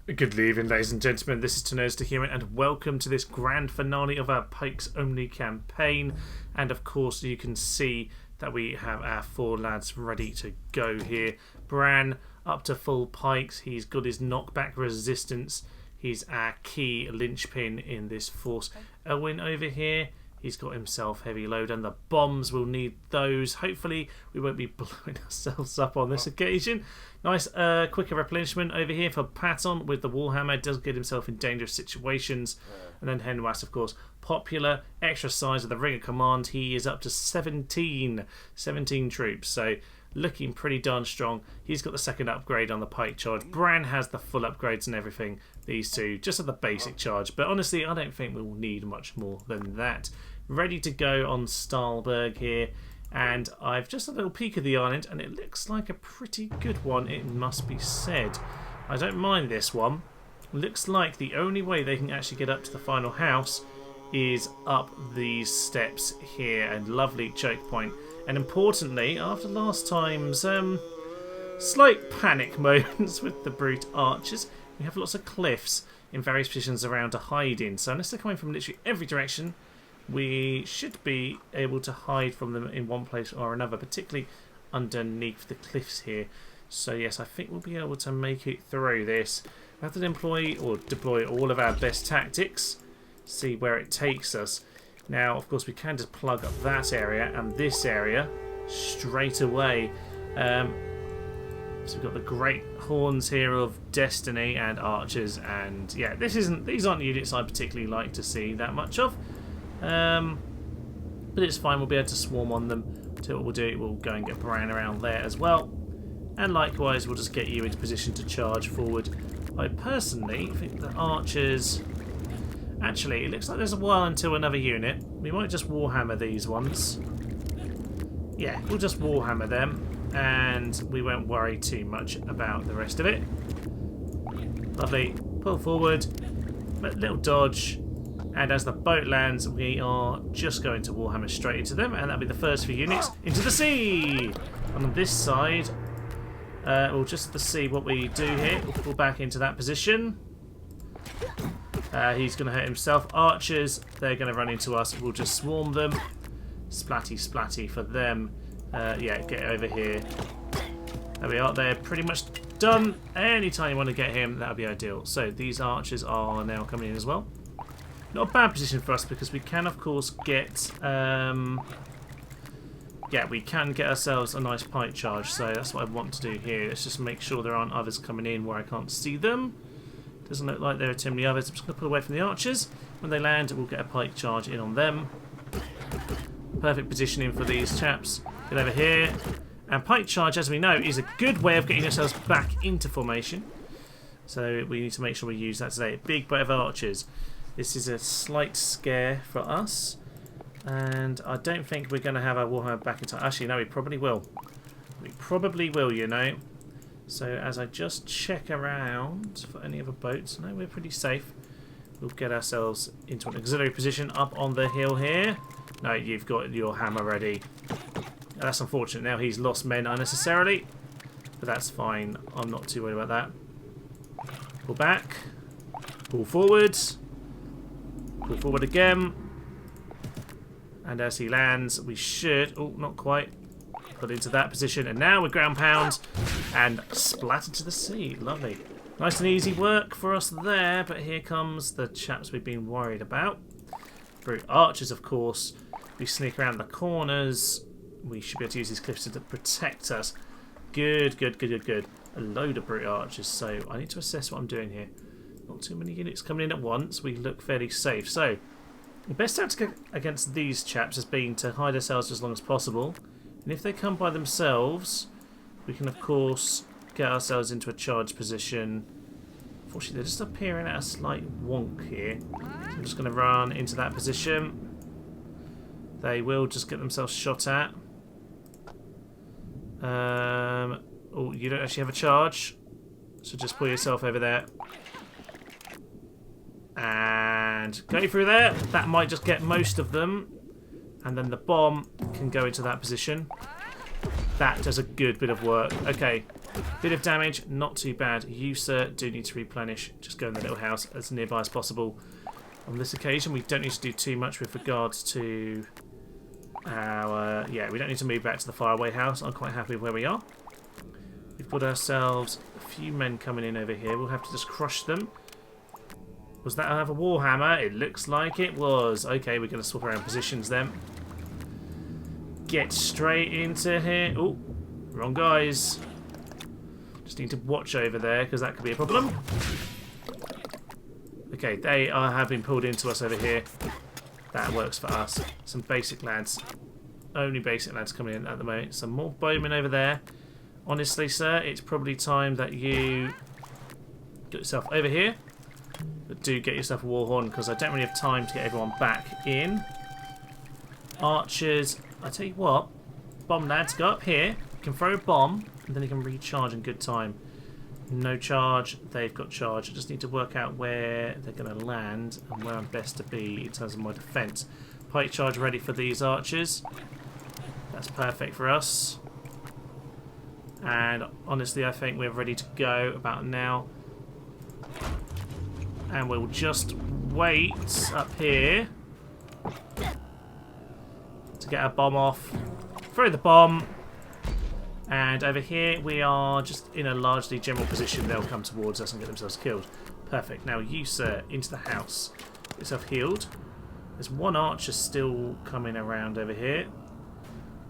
Good evening, ladies and gentlemen. This is Tenez the Human, and welcome to this grand finale of our Pikes Only campaign. And of course, you can see that we have our four lads ready to go here. Bran up to full pikes. He's got his knockback resistance. He's our key linchpin in this force. Owen over here, he's got himself heavy load, and the bombs will need those. Hopefully, we won't be blowing ourselves up on this occasion. Nice quicker replenishment over here for Patton with the Warhammer. Does get himself in dangerous situations. And then Henwas, of course, popular. Extra size of the Ring of Command. He is up to 17 troops. So looking pretty darn strong. He's got the second upgrade on the pike charge. Bran has the full upgrades and everything. These two just at the basic charge. But honestly, I don't think we'll need much more than that. Ready to go on Stalberg here. And I've just had a little peek of the island, and it looks like a pretty good one, it must be said. I don't mind this one. Looks like the only way they can actually get up to the final house is up these steps here, and lovely choke point. And importantly, after last time's slight panic moments with the brute archers, we have lots of cliffs in various positions around to hide in. So unless they're coming from literally every direction, we should be able to hide from them in one place or another, particularly underneath the cliffs here. So yes, I think we'll be able to make it through this. We have to deploy all of our best tactics, see where it takes us. Now, of course, we can just plug up that area and this area straight away. So we've got the great horns here of Destiny and archers, and yeah, these aren't units I particularly like to see that much of. But it's fine, we'll be able to swarm on them. So what we'll do, we'll go and get Bran around there as well. And likewise, we'll just get you into position to charge forward. I personally think the archers... Actually, it looks like there's a while until another unit. We might just Warhammer these ones. Yeah, we'll just Warhammer them. And we won't worry too much about the rest of it. Lovely. Pull forward. Little dodge. And as the boat lands, we are just going to Warhammer straight into them, and that'll be the first few units into the sea. On this side, we'll just see what we do here. We'll pull back into that position. He's going to hurt himself. Archers, they're going to run into us. We'll just swarm them. Splatty, splatty for them. Yeah, get over here. There we are. They're pretty much done. Anytime you want to get him, that'll be ideal. So these archers are now coming in as well. Not a bad position for us because we can, of course, get... yeah, we can get ourselves a nice pike charge. So that's what I want to do here. Let's just make sure there aren't others coming in where I can't see them. Doesn't look like there are too many others. I'm just going to pull away from the archers. When they land, we'll get a pike charge in on them. Perfect positioning for these chaps. Get over here. And pike charge, as we know, is a good way of getting ourselves back into formation. So we need to make sure we use that today. Big boat of archers. This is a slight scare for us, and I don't think we're going to have our Warhammer back in time. Actually, no, we probably will. We probably will, you know. So as I just check around for any other boats, no, we're pretty safe. We'll get ourselves into an auxiliary position up on the hill here. No, you've got your hammer ready. That's unfortunate. Now he's lost men unnecessarily, but that's fine. I'm not too worried about that. Pull back. Pull forwards. Pull forward again, and as he lands, we should, oh, not quite, put into that position, and now we're ground pound and splat into the sea. Lovely. Nice and easy work for us there, but here comes the chaps we've been worried about. Brute archers, of course. We sneak around the corners. We should be able to use these cliffs to protect us. Good, good, good, good, good. A load of brute archers, so I need to assess what I'm doing here. Not too many units coming in at once. We look fairly safe. So, the best tactic against these chaps has been to hide ourselves as long as possible. And if they come by themselves, we can, of course, get ourselves into a charge position. Unfortunately, they're just appearing at a slight wonk here. So I'm just going to run into that position. They will just get themselves shot at. Oh, you don't actually have a charge. So just pull yourself over there. And go through there. That might just get most of them. And then the bomb can go into that position. That does a good bit of work. Okay, Bit of damage, not too bad. You, sir, do need to replenish. Just go in the little house as nearby as possible. On this occasion, we don't need to do too much with regards to our... yeah, we don't need to move back to the faraway house. I'm quite happy with where we are. We've got ourselves a few men coming in over here. We'll have to just crush them. Was that another warhammer? It looks like it was. Okay, we're going to swap around positions then. Get straight into here. Oh, wrong guys. Just need to watch over there because that could be a problem. Okay, they have been pulled into us over here. That works for us. Some basic lads. Only basic lads coming in at the moment. Some more bowmen over there. Honestly, sir, it's probably time that you get yourself over here. But do get yourself a war horn because I don't really have time to get everyone back in. Archers, I tell you what, bomb lads, go up here. You can throw a bomb and then you can recharge in good time. No charge, they've got charge. I just need to work out where they're going to land and where I'm best to be in terms of my defence. Pike charge ready for these archers. That's perfect for us. And honestly, I think we're ready to go about now. And we'll just wait up here to get our bomb off. Throw the bomb. And over here we are just in a largely general position. They'll come towards us and get themselves killed. Perfect. Now you, sir, into the house. Get yourself healed. There's one archer still coming around over here.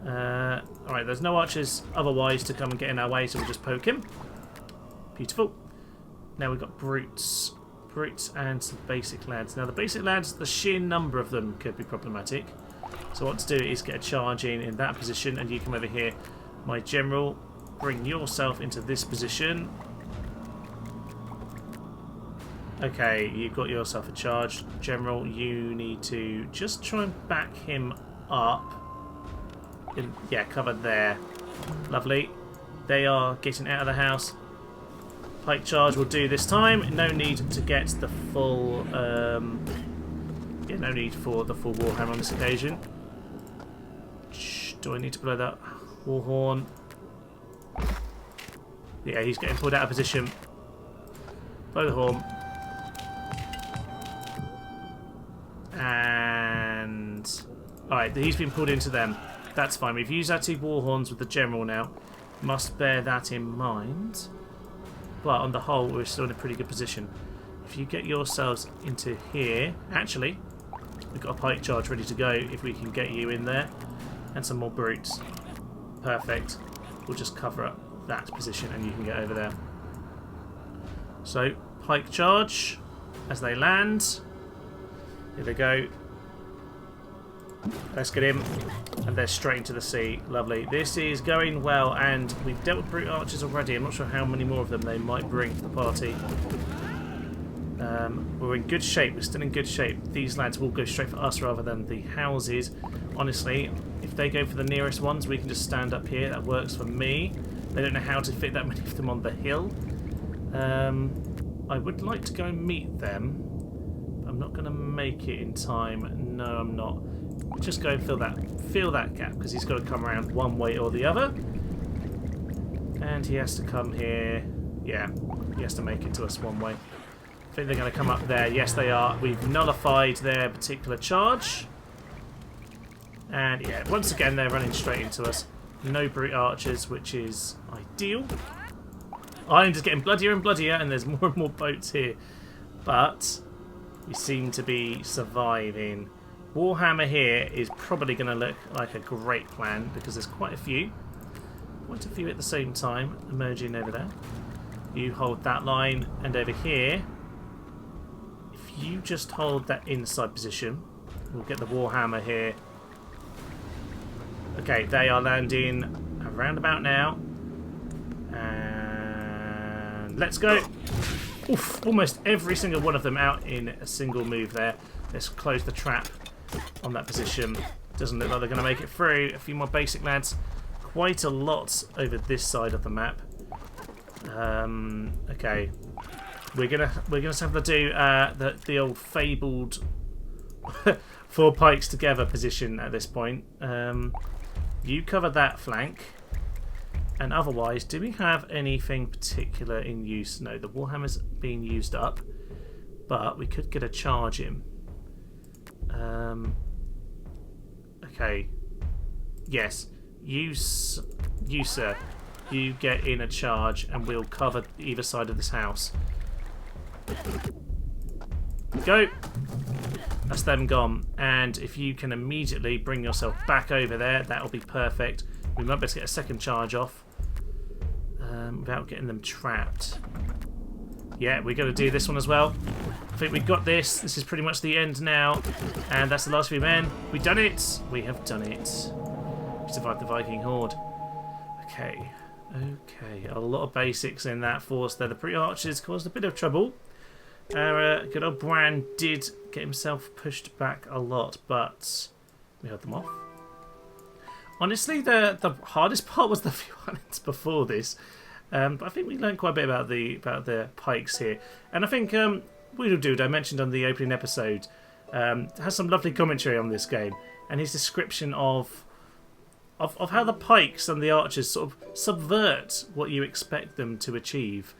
Alright, there's no archers otherwise to come and get in our way, so we'll just poke him. Beautiful. Now we've got brutes. Brutes and some basic lads. Now the basic lads, the sheer number of them could be problematic. So what to do is get a charge in that position, and you come over here. My general, bring yourself into this position. Okay, you've got yourself a charge. General, you need to just try and back him up. Yeah, covered there. Lovely. They are getting out of the house. Pike charge will do this time. No need to get the full... yeah, no need for the full warhammer on this occasion. Shh, do I need to blow that war horn? Yeah, he's getting pulled out of position. Blow the horn. And... alright, he's been pulled into them. That's fine. We've used our 2 war horns with the general now. Must bear that in mind. But on the whole, we're still in a pretty good position. If you get yourselves into here... actually, we've got a pike charge ready to go if we can get you in there. And some more brutes. Perfect. We'll just cover up that position and you can get over there. So, pike charge as they land. Here they go. Let's get him. And they're straight into the sea. Lovely. This is going well, and we've dealt with brute archers already. I'm not sure how many more of them they might bring to the party. We're in good shape. We're still in good shape. These lads will go straight for us rather than the houses. Honestly, if they go for the nearest ones, we can just stand up here. That works for me. They don't know how to fit that many of them on the hill. I would like to go and meet them. I'm not going to make it in time. No, I'm not. Just go and fill that gap, because he's got to come around one way or the other. And he has to come here. Yeah, he has to make it to us one way. I think they're going to come up there. Yes, they are. We've nullified their particular charge. And yeah, once again, they're running straight into us. No brute archers, which is ideal. Island is getting bloodier and bloodier, and there's more and more boats here. But we seem to be surviving. Warhammer here is probably going to look like a great plan, because there's quite a few at the same time emerging over there. You hold that line, and over here, if you just hold that inside position, we'll get the Warhammer here. Okay, they are landing around about now, and let's go. Oof, almost every single one of them out in a single move there. Let's close the trap on that position. Doesn't look like they're going to make it through. A few more basic lads. Quite a lot over this side of the map. Okay, we're gonna have to do the old fabled 4 pikes together position at this point. You cover that flank. And otherwise, do we have anything particular in use? No, the Warhammer's being used up, but we could get a charge in. Okay. Yes. You, sir. You get in a charge and we'll cover either side of this house. Go! That's them gone. And if you can immediately bring yourself back over there, that'll be perfect. We might be able to get a second charge off without getting them trapped. Yeah, we're going to do this one as well. I think we've got this. This is pretty much the end now. And that's the last few men. We've done it. We have done it. We survived the Viking horde. Okay. Okay. A lot of basics in that force there. The pre-archers caused a bit of trouble. Our good old Bran did get himself pushed back a lot, but we held them off. Honestly, the hardest part was the few islands before this. But I think we learned quite a bit about the pikes here. And I think Weedledude, I mentioned on the opening episode, has some lovely commentary on this game. And his description of how the pikes and the archers sort of subvert what you expect them to achieve.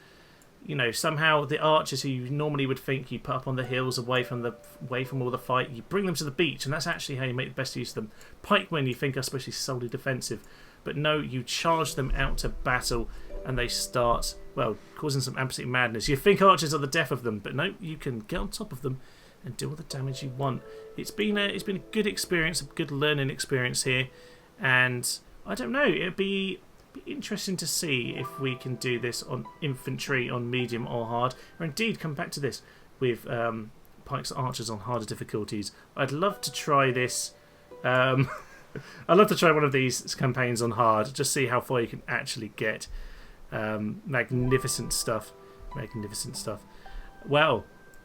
You know, somehow the archers who you normally would think you put up on the hills away from all the fight, you bring them to the beach, and that's actually how you make the best use of them. Pikemen you think are supposed to be solely defensive, but no, you charge them out to battle, and they start, well, causing some absolute madness. You think archers are the death of them, but no, you can get on top of them and do all the damage you want. It's been a good experience, a good learning experience here, and I don't know, it'd be interesting to see if we can do this on infantry on medium or hard, or indeed come back to this with pikes archers on harder difficulties. I'd love to try this. I'd love to try one of these campaigns on hard, just see how far you can actually get. Magnificent stuff. Magnificent stuff. Well,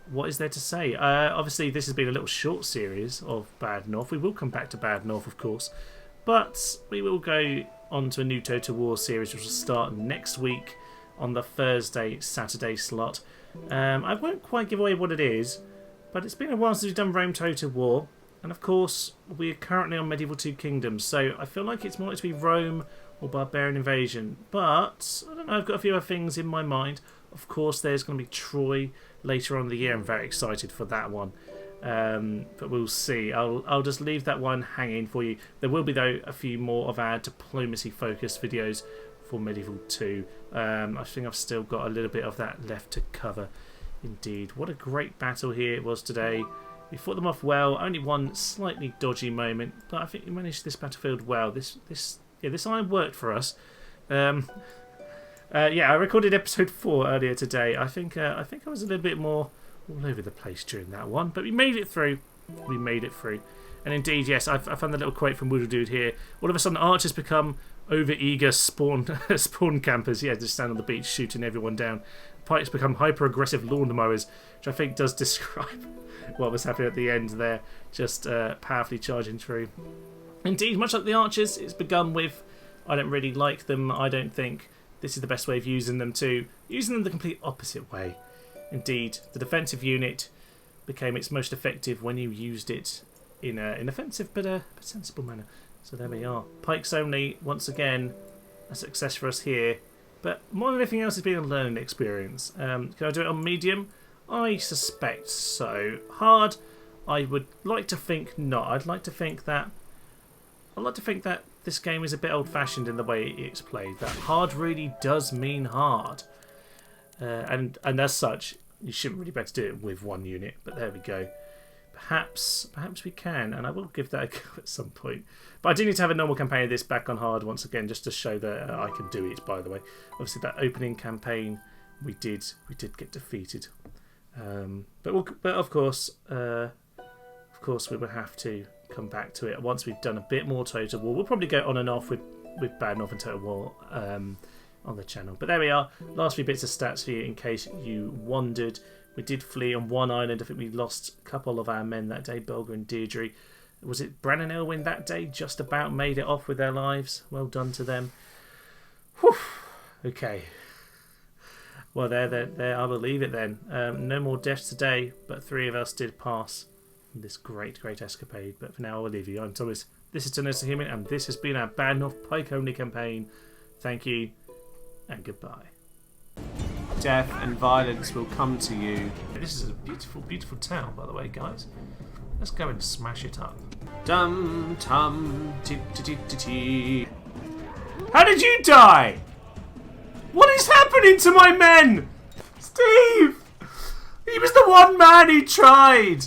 what is there to say? Obviously, this has been a little short series of Bad North. We will come back to Bad North, of course, but we will go on to a new Total War series, which will start next week on the Saturday slot. I won't quite give away what it is, but it's been a while since we've done Rome Total War, and of course we're currently on Medieval Two Kingdoms, so I feel like it's more likely to be Rome or Barbarian Invasion, but I don't know, I've got a few other things in my mind. Of course there's going to be Troy later on in the year. I'm very excited for that one. But we'll see. I'll just leave that one hanging for you. There will be, though, a few more of our diplomacy focused videos for Medieval 2. I think I've still got a little bit of that left to cover. Indeed. What a great battle here it was today. We fought them off well. Only one slightly dodgy moment, but I think we managed this battlefield well. This iron worked for us. Yeah, I recorded episode 4 earlier today. I think I was a little bit more all over the place during that one, but we made it through. We made it through. And indeed, yes, I found the little quote from Weedledude here. All of a sudden, archers become over-eager spawn campers. Yeah, just stand on the beach shooting everyone down. Pikes become hyper-aggressive lawnmowers, which I think does describe what was happening at the end there. Just powerfully charging through. Indeed, much like the archers, it's begun with, I don't really like them. I don't think this is the best way of using them too. Using them the complete opposite way. Indeed, the defensive unit became its most effective when you used it in an offensive but a sensible manner. So there we are. Pikes only, once again, a success for us here. But more than anything else, it's been a learning experience. Can I do it on medium? I suspect so. Hard, I would like to think not. I'd like to think that this game is a bit old-fashioned in the way it's played. That hard really does mean hard. And as such, you shouldn't really be able to do it with one unit, but there we go. Perhaps we can, and I will give that a go at some point. But I do need to have a normal campaign of this back on hard once again, just to show that I can do it, by the way. Obviously, that opening campaign, we did get defeated. But of course, we will have to come back to it once we've done a bit more Total War. We'll probably go on and off with Bad North and Total War on the channel. But there we are. Last few bits of stats for you in case you wondered. We did flee on one island. I think we lost a couple of our men that day, Belga and Deirdre. Was it Bran and Elwyn that day? Just about made it off with their lives. Well done to them. Whew. Okay. Well, there. I will leave it then. No more deaths today, but 3 of us did pass this great escapade. But for now, I will leave you. I'm Thomas. This is Tunnels to Human, and this has been our Bad North Pike Only campaign Thank you, and goodbye. Death and violence will come to you. This is a beautiful, beautiful town, by the way, guys. Let's go and smash it up. Dum tum tee tee tee tee. How did you die? What is happening to my men? Steve! He was the one man who tried!